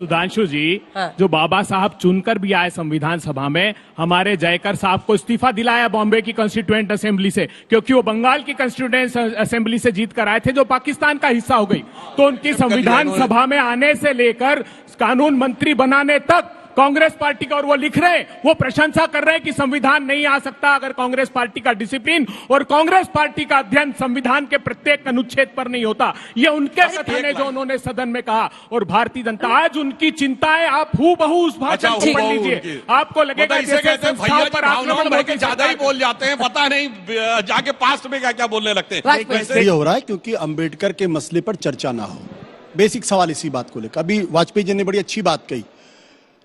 सुधांशु जी, हाँ। जो बाबा साहब चुनकर भी आए संविधान सभा में, हमारे जयकर साहब को इस्तीफा दिलाया बॉम्बे की कॉन्स्टिट्यूएंट असेंबली से, क्योंकि वो बंगाल की कॉन्स्टिट्यूएंट असेंबली से जीत कर आए थे, जो पाकिस्तान का हिस्सा हो गई। तो उनकी संविधान सभा में आने से लेकर कानून मंत्री बनाने तक कांग्रेस पार्टी का, और वो लिख रहे, वो प्रशंसा कर रहे हैं कि संविधान नहीं आ सकता अगर कांग्रेस पार्टी का डिसिप्लिन और कांग्रेस पार्टी का अध्ययन संविधान के प्रत्येक अनुच्छेद पर नहीं होता। ये उनके कथन है जो उन्होंने सदन में कहा। और भारतीय जनता आज उनकी चिंताएं आप हूबहू उस भाषण को पढ़ लीजिए, आपको लगेगा इसे कहते हैं भैया जी भावनाओं में के ज्यादा ही बोल जाते हैं, पता नहीं जाके पास्ट में क्या क्या बोलने लगते हैं। ये हो रहा है क्योंकि अंबेडकर के मसले पर चर्चा ना हो। बेसिक सवाल इसी बात को लेकर, अभी वाजपेयी जी ने बड़ी अच्छी बात कही,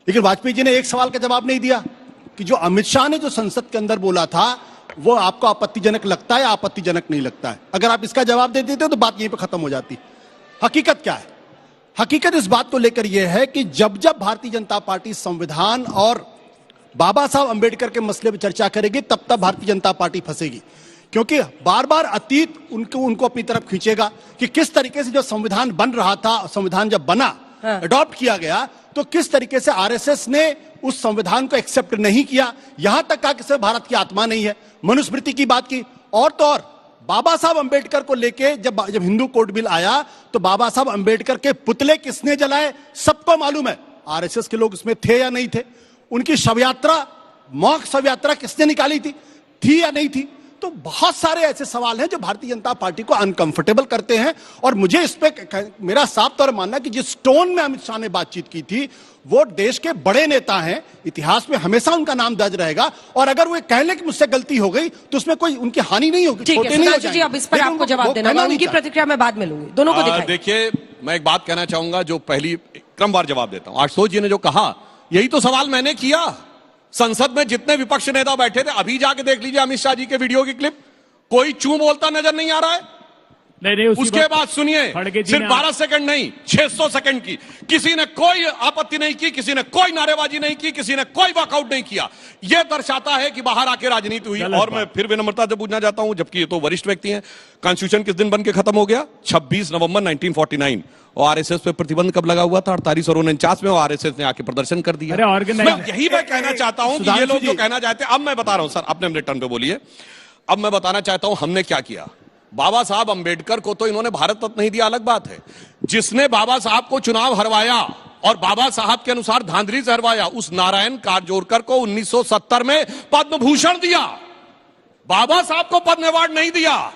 लेकिन वाजपेयी जी ने एक सवाल का जवाब नहीं दिया कि जो अमित शाह ने जो संसद के अंदर बोला था वो आपको आपत्तिजनक लगता है या आपत्तिजनक नहीं लगता है। अगर आप इसका जवाब दे देते तो बात यहीं पे खत्म हो जाती। हकीकत क्या है? हकीकत इस बात को लेकर यह है कि जब जब भारतीय जनता पार्टी संविधान और बाबा साहब अंबेडकर के मसले पर चर्चा करेगी तब तब भारतीय जनता पार्टी फंसेगी, क्योंकि बार बार अतीत उनको अपनी तरफ खींचेगा कि किस तरीके से जो संविधान बन रहा था, संविधान जब बना, अडॉप्ट किया गया, तो किस तरीके से आरएसएस ने उस संविधान को एक्सेप्ट नहीं किया, यहां तक कहा कि भारत की आत्मा नहीं है। मनुस्मृति की बात की, और तो और बाबा साहब अंबेडकर को लेके जब हिंदू कोड बिल आया तो बाबा साहब अंबेडकर के पुतले किसने जलाए सबको मालूम है। आरएसएस के लोग उसमें थे या नहीं थे? उनकी शव यात्रा, मॉक शव यात्रा किसने निकाली थी या नहीं थी? तो बहुत सारे ऐसे सवाल हैं जो भारतीय जनता पार्टी को अनकंफर्टेबल करते हैं। और मुझे इस पे मेरा साफ तौर मानना कि जिस टोन में अमित शाह ने बातचीत की थी, वो देश के बड़े नेता हैं, इतिहास में हमेशा उनका नाम दर्ज रहेगा। और अगर वो कह ले कि मुझसे गलती हो गई तो उसमें कोई उनकी हानि नहीं होगी। ठीक है सुधांशु जी, अब इस पर आपको जवाब देना, मैं उनकी प्रतिक्रिया में बाद में लूंगी, दोनों को दिखाइए। देखिए, मैं एक बात कहना चाहूंगा, जो पहली क्रमवार जवाब देता हूं। आशुतोष जी ने जो कहा, यही तो सवाल मैंने किया। संसद में जितने विपक्ष नेता बैठे थे, अभी जाके देख लीजिए अमित शाह जी के वीडियो की क्लिप, कोई चू बोलता नजर नहीं आ रहा है। नहीं, उसके बाद सुनिए, सिर्फ 12 सेकंड नहीं, 600 सेकंड की, किसी ने कोई आपत्ति नहीं की, किसी ने कोई नारेबाजी नहीं की, किसी ने कोई वॉकआउट नहीं किया। यह दर्शाता है कि बाहर आके राजनीति हुई। और मैं फिर विनम्रता से पूछना चाहता हूं, जबकि ये तो वरिष्ठ व्यक्ति हैं, कॉन्स्टिट्यूशन किस दिन बन के खत्म हो गया? 26 नवंबर 1949। और आरएसएस पे प्रतिबंध कब लगा हुआ था? 48 और 49 में। और आरएसएस ने आके प्रदर्शन कर दिया। यही मैं कहना चाहता हूं कि ये लोग जो कहना चाहते हैं, अब मैं बता रहा हूं सर, अपने रिटर्न पे बोलिए। अब मैं बताना चाहता हूं हमने क्या किया। बाबा साहब अंबेडकर को तो इन्होंने भारत रत्न नहीं दिया, अलग बात है। जिसने बाबा साहब को चुनाव हरवाया और बाबा साहब के अनुसार धांधली से हरवाया, उस नारायण कारजोरकर को 1970 में पद्म भूषण दिया। बाबा साहब को पद्म अवार्ड नहीं दिया।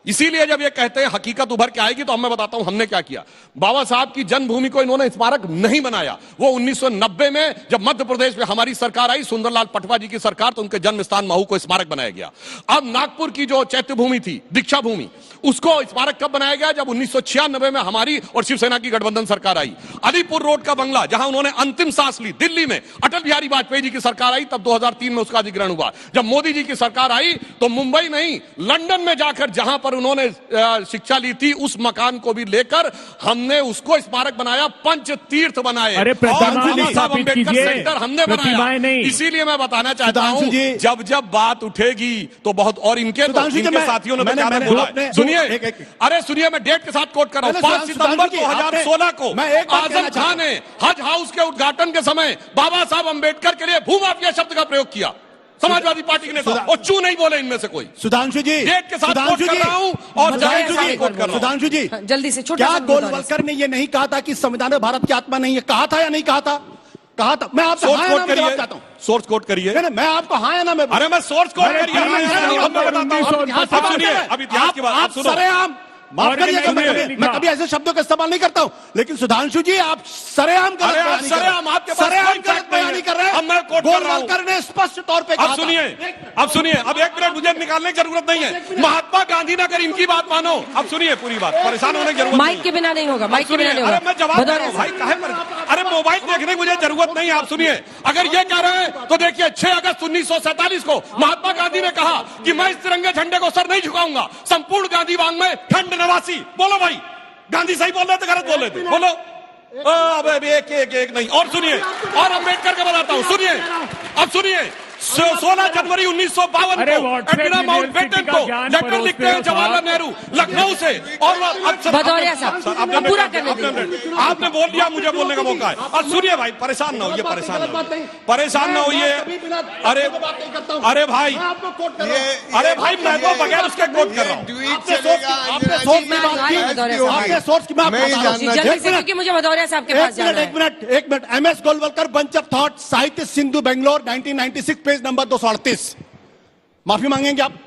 इसीलिए जब ये कहते हैं हकीकत उभर के आएगी, तो अब मैं बताता हूं हमने क्या किया। बाबा साहब की जन्मभूमि को इन्होंने स्मारक नहीं बनाया। वो 1990 में जब मध्य प्रदेश में हमारी सरकार आई, सुंदरलाल पटवा जी की सरकार, तो उनके जन्म स्थान महू को स्मारक बनाया गया। अब नागपुर की जो चैत्य भूमि थी, दीक्षा भूमि, उसको स्मारक कब बनाया गया? जब 1996 में हमारी और शिवसेना की गठबंधन सरकार आई। अलीपुर रोड का बंगला, जहां उन्होंने अंतिम सांस ली, दिल्ली में अटल बिहारी वाजपेयी जी की सरकार आई, तब 2003 में उसका अधिग्रहण हुआ। जब मोदी जी की सरकार आई तो मुंबई नहीं, लंदन में जाकर जहां पर उन्होंने शिक्षा ली थी, उस मकान को भी लेकर हमने उसको स्मारक बनाया, पंच तीर्थ बनाए। अरे अम्बेडकर सेंटर हमने बनाया। इसीलिए मैं बताना चाहता हूं, जब जब बात उठेगी तो बहुत, और इनके साथियों ने क्या बोला, सुनिए, अरे सुनिए, मैं डेट के साथ कोट कर रहा हूं। 5 सितंबर 2016 को आजम खान ने हज हाउस के उद्घाटन के समय बाबा साहब अंबेडकर के लिए भूमाफिया शब्द का प्रयोग किया। समाजवादी पार्टी के नेता, और चू नहीं बोले इनमें से कोई। सुधांशु जी, डेट के साथ कोट कर रहा हूं और सुधांशु जी, जल्दी से क्या गोलवलकर ने ये नहीं कहा था कि संविधान में भारत की आत्मा नहीं है? कहा था या नहीं कहा था? कहा था। मैं आपसे सोर्स कोट करिए, सोर्स कोट करिए। मैं आपको हाँ या ना में, अरे मैं सोर्स कोट करिए, अब सुनिए, अब इतिहास की बात सुनो। सरेआम माफ करिएगा, मैं कभी ऐसे शब्दों का इस्तेमाल नहीं करता हूं, लेकिन सुधांशु जी आप सरेआम गलत बयानी कर रहे हैं। अब मैं कोट कर रहा हूं। गोलवलकर ने स्पष्ट तौर पे कहा। अब सुनिए, अब 1 मिनट मुझे निकालने की जरूरत नहीं है। महात्मा गांधी ने अगर इनकी बात मानो, अब सुनिए पूरी बात, परेशान होने की जरूरत नहीं। माइक के बिना नहीं होगा, माइक के बिना नहीं होगा। मैं जवाब दे रहा हूं भाई, अरे मोबाइल देखने की मुझे जरूरत नहीं है। आप सुनिए, अगर ये कह रहे हैं तो देखिए, 6 अगस्त 1947 को महात्मा गांधी ने कहा कि मैं इस तिरंगे झंडे को सर नहीं झुकाऊंगा। संपूर्ण गांधी वांग में खंड नवासी। बोलो भाई, गांधी सही बोल रहे थे, गलत बोल रहे थे? बोलो। अब एक नहीं। और सुनिए, और अंबेडकर का बताता हूं, सुनिए, अब सुनिए, 16 जनवरी 1952 अरे को व्हाट्सएप एडना माउंटबेटन यूनिवर्सिटी को का ज्ञान लेटर परोसते लिखते हैं हो जवाहरलाल साहब। नेहरू लखनऊ से। और भदौरिया साहब, अब पूरा करने दीजिए। आपने बोल दिया, मुझे बोलने का मौका है। और सुनिए भाई, परेशान ना होइए, परेशान ना होइए। अरे भाई, अरे भाई, मैं तो बगैर उसके कोट कर रहा हूँ। आपने सोर्स की बात मैं ये बता रहा हूं। जल्दी से, क्योंकि मुझे भदौरिया साहब के पास जाना है। एक minute MS Golwalkar bunch of thought साहित्य सिंधु बेंगलोर 1996 पेज नंबर 238। माफी मांगेंगे आप?